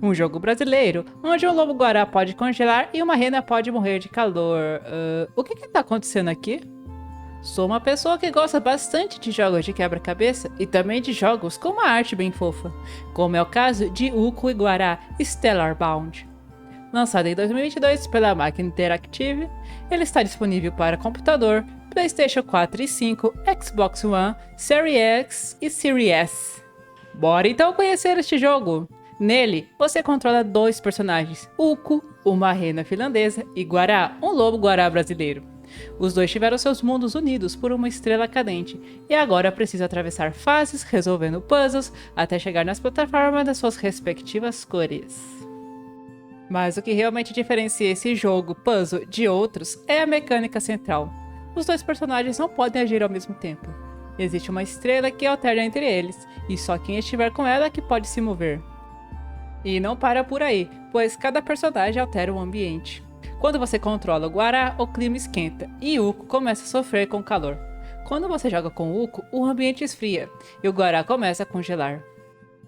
Um jogo brasileiro, onde um lobo-guará pode congelar e uma rena pode morrer de calor. O que tá acontecendo aqui? Sou uma pessoa que gosta bastante de jogos de quebra-cabeça e também de jogos com uma arte bem fofa, como é o caso de Uco Iguará Stellar Bound. Lançado em 2022 pela Máquina Interactive, ele está disponível para computador, PlayStation 4 e 5, Xbox One, Series X e Series S. Bora então conhecer este jogo! Nele, você controla dois personagens, Uco, uma rena finlandesa, e Guará, um lobo-guará brasileiro. Os dois tiveram seus mundos unidos por uma estrela cadente, e agora precisam atravessar fases resolvendo puzzles até chegar nas plataformas das suas respectivas cores. Mas o que realmente diferencia esse jogo puzzle de outros é a mecânica central. Os dois personagens não podem agir ao mesmo tempo. Existe uma estrela que alterna entre eles, e só quem estiver com ela que pode se mover. E não para por aí, pois cada personagem altera o ambiente. Quando você controla o Guará, o clima esquenta, e Uco começa a sofrer com calor. Quando você joga com Uco, o ambiente esfria, e o Guará começa a congelar.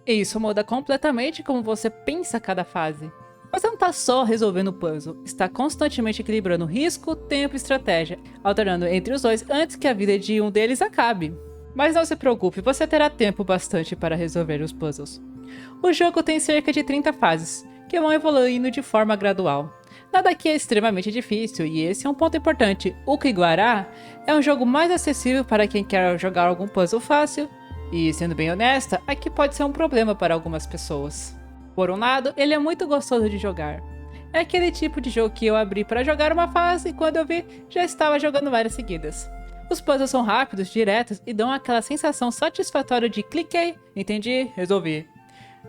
E isso muda completamente como você pensa cada fase. Você não está só resolvendo o puzzle, está constantemente equilibrando risco, tempo e estratégia, alternando entre os dois antes que a vida de um deles acabe. Mas não se preocupe, você terá tempo bastante para resolver os puzzles. O jogo tem cerca de 30 fases, que vão evoluindo de forma gradual. Nada aqui é extremamente difícil, e esse é um ponto importante. Uco Iguará é um jogo mais acessível para quem quer jogar algum puzzle fácil, e sendo bem honesta, aqui pode ser um problema para algumas pessoas. Por um lado, ele é muito gostoso de jogar. É aquele tipo de jogo que eu abri para jogar uma fase e quando eu vi, já estava jogando várias seguidas. Os puzzles são rápidos, diretos e dão aquela sensação satisfatória de cliquei, entendi, resolvi.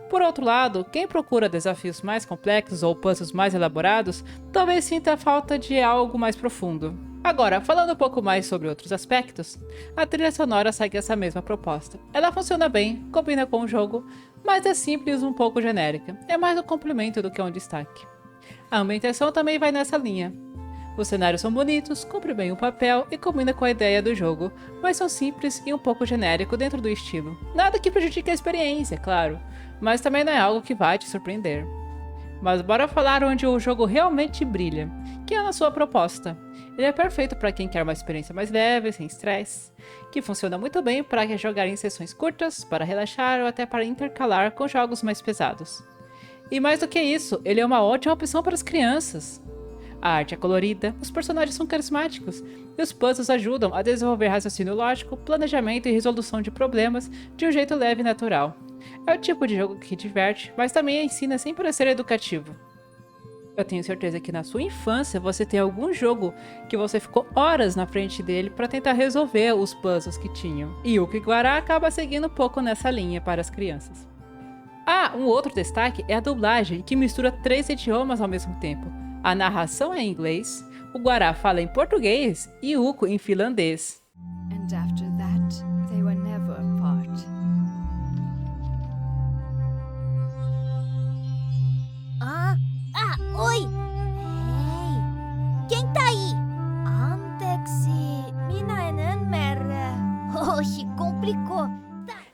Por outro lado, quem procura desafios mais complexos ou puzzles mais elaborados, talvez sinta a falta de algo mais profundo. Agora, falando um pouco mais sobre outros aspectos, a trilha sonora segue essa mesma proposta. Ela funciona bem, combina com o jogo, mas é simples e um pouco genérica. É mais um complemento do que um destaque. A ambientação também vai nessa linha. Os cenários são bonitos, cumpre bem o papel e combina com a ideia do jogo, mas são simples e um pouco genérico dentro do estilo. Nada que prejudique a experiência, claro, mas também não é algo que vai te surpreender. Mas bora falar onde o jogo realmente brilha, que é na sua proposta. Ele é perfeito para quem quer uma experiência mais leve, sem estresse, que funciona muito bem para jogar em sessões curtas, para relaxar ou até para intercalar com jogos mais pesados. E mais do que isso, ele é uma ótima opção para as crianças. A arte é colorida, os personagens são carismáticos, e os puzzles ajudam a desenvolver raciocínio lógico, planejamento e resolução de problemas de um jeito leve e natural. É o tipo de jogo que diverte, mas também ensina sem parecer educativo. Eu tenho certeza que na sua infância você tem algum jogo que você ficou horas na frente dele para tentar resolver os puzzles que tinham. E o Iguará acaba seguindo um pouco nessa linha para as crianças. Ah, um outro destaque é a dublagem, que mistura 3 idiomas ao mesmo tempo. A narração é em inglês, o Guará fala em português e Uco em finlandês. And after that, they were never apart. Oi! Hei! Quem tá aí? Anteeksi, minä en ymmärrä. Oxi, complicou.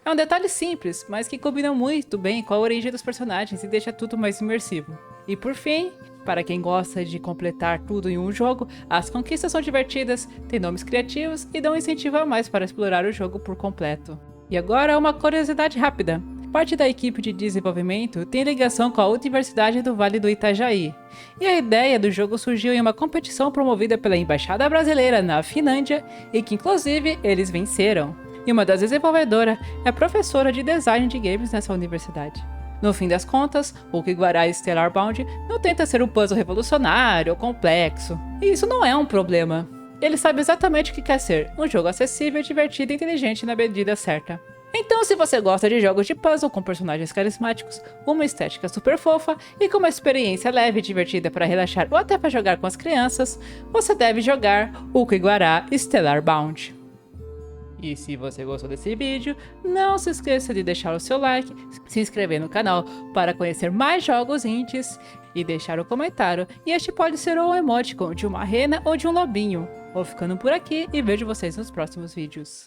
É um detalhe simples, mas que combina muito bem com a origem dos personagens e deixa tudo mais imersivo. E por fim, para quem gosta de completar tudo em um jogo, as conquistas são divertidas, têm nomes criativos e dão um incentivo a mais para explorar o jogo por completo. E agora uma curiosidade rápida. Parte da equipe de desenvolvimento tem ligação com a Universidade do Vale do Itajaí, e a ideia do jogo surgiu em uma competição promovida pela Embaixada Brasileira na Finlândia e que inclusive eles venceram. E uma das desenvolvedoras é professora de design de games nessa universidade. No fim das contas, o Iguará Stellar Bound não tenta ser um puzzle revolucionário ou complexo, e isso não é um problema. Ele sabe exatamente o que quer ser, um jogo acessível, divertido e inteligente na medida certa. Então, se você gosta de jogos de puzzle com personagens carismáticos, uma estética super fofa e com uma experiência leve e divertida para relaxar ou até para jogar com as crianças, você deve jogar Uco Iguará Stellar Bound. E se você gostou desse vídeo, não se esqueça de deixar o seu like, se inscrever no canal para conhecer mais jogos indies e deixar o comentário. E este pode ser um emoticon de uma rena ou de um lobinho. Vou ficando por aqui e vejo vocês nos próximos vídeos.